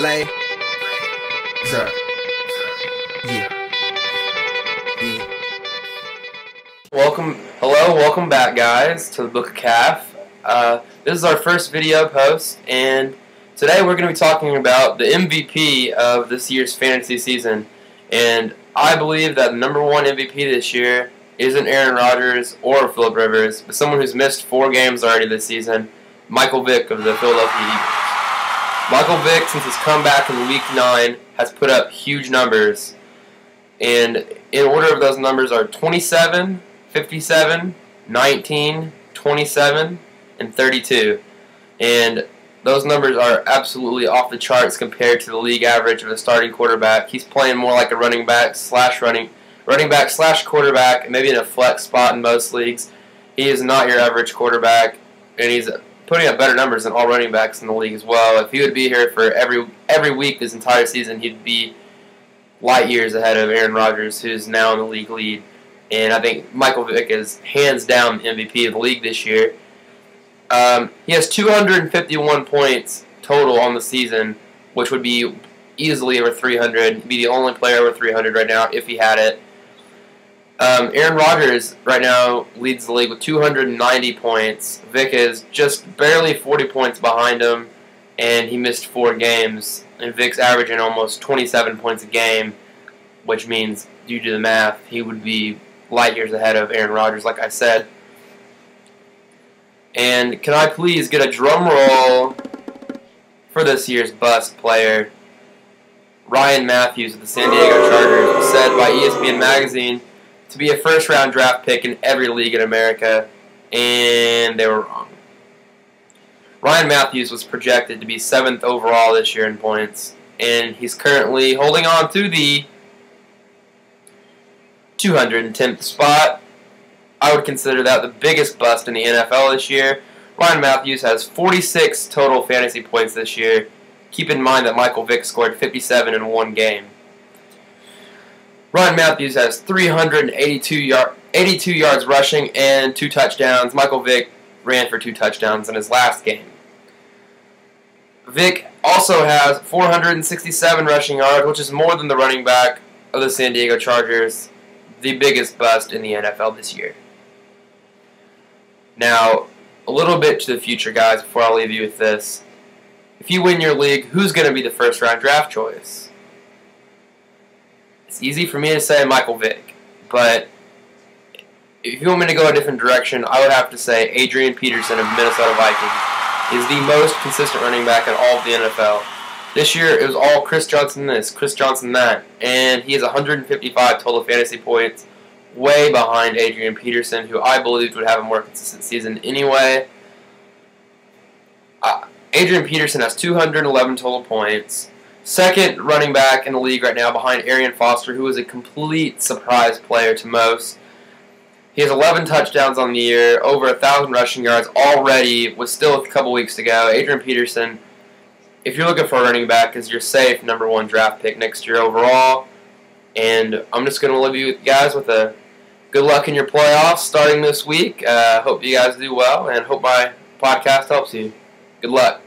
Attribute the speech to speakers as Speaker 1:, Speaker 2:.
Speaker 1: Lay. Sir. Yeah. Yeah.
Speaker 2: Welcome back, guys, to the Book of Calf. This is our first video post, and today we're going to be talking about the MVP of this year's fantasy season. And I believe that the number one MVP this year isn't Aaron Rodgers or Phillip Rivers, but someone who's missed 4 games already this season, Michael Vick of the Philadelphia Eagles. Michael Vick, since his comeback in Week 9, has put up huge numbers. And in order of those numbers are 27, 57, 19, 27, and 32. And those numbers are absolutely off the charts compared to the league average of a starting quarterback. He's playing more like a running back slash quarterback, maybe in a flex spot in most leagues. He is not your average quarterback, and he's putting up better numbers than all running backs in the league as well. If he would be here for every week this entire season, he'd be light years ahead of Aaron Rodgers, who's now in the league lead. And I think Michael Vick is hands down the MVP of the league this year. He has 251 points total on the season, which would be easily over 300. He'd be the only player over 300 right now if he had it. Aaron Rodgers right now leads the league with 290 points. Vick is just barely 40 points behind him, and he missed 4 games. And Vick's averaging almost 27 points a game, which means, due to the math, he would be light years ahead of Aaron Rodgers, like I said. And can I please get a drum roll for this year's bust player? Ryan Mathews of the San Diego Chargers was said by ESPN Magazine to be a first-round draft pick in every league in America, and they were wrong. Ryan Mathews was projected to be 7th overall this year in points, and he's currently holding on to the 210th spot. I would consider that the biggest bust in the NFL this year. Ryan Mathews has 46 total fantasy points this year. Keep in mind that Michael Vick scored 57 in one game. Ryan Mathews has 382 yards rushing and 2 touchdowns. Michael Vick ran for 2 touchdowns in his last game. Vick also has 467 rushing yards, which is more than the running back of the San Diego Chargers, the biggest bust in the NFL this year. Now, a little bit to the future, guys, before I leave you with this. If you win your league, who's going to be the first-round draft choice? It's easy for me to say Michael Vick, but if you want me to go a different direction, I would have to say Adrian Peterson of Minnesota Vikings is the most consistent running back in all of the NFL. This year, it was all Chris Johnson this, Chris Johnson that, and he has 155 total fantasy points, way behind Adrian Peterson, who I believed would have a more consistent season anyway. Adrian Peterson has 211 total points. Second running back in the league right now behind Arian Foster, who is a complete surprise player to most. He has 11 touchdowns on the year, over 1,000 rushing yards already, with still a couple weeks to go. Adrian Peterson, if you're looking for a running back, is your safe number 1 draft pick next year overall. And I'm just going to leave you guys with a good luck in your playoffs starting this week. Hope you guys do well, and hope my podcast helps you. Good luck.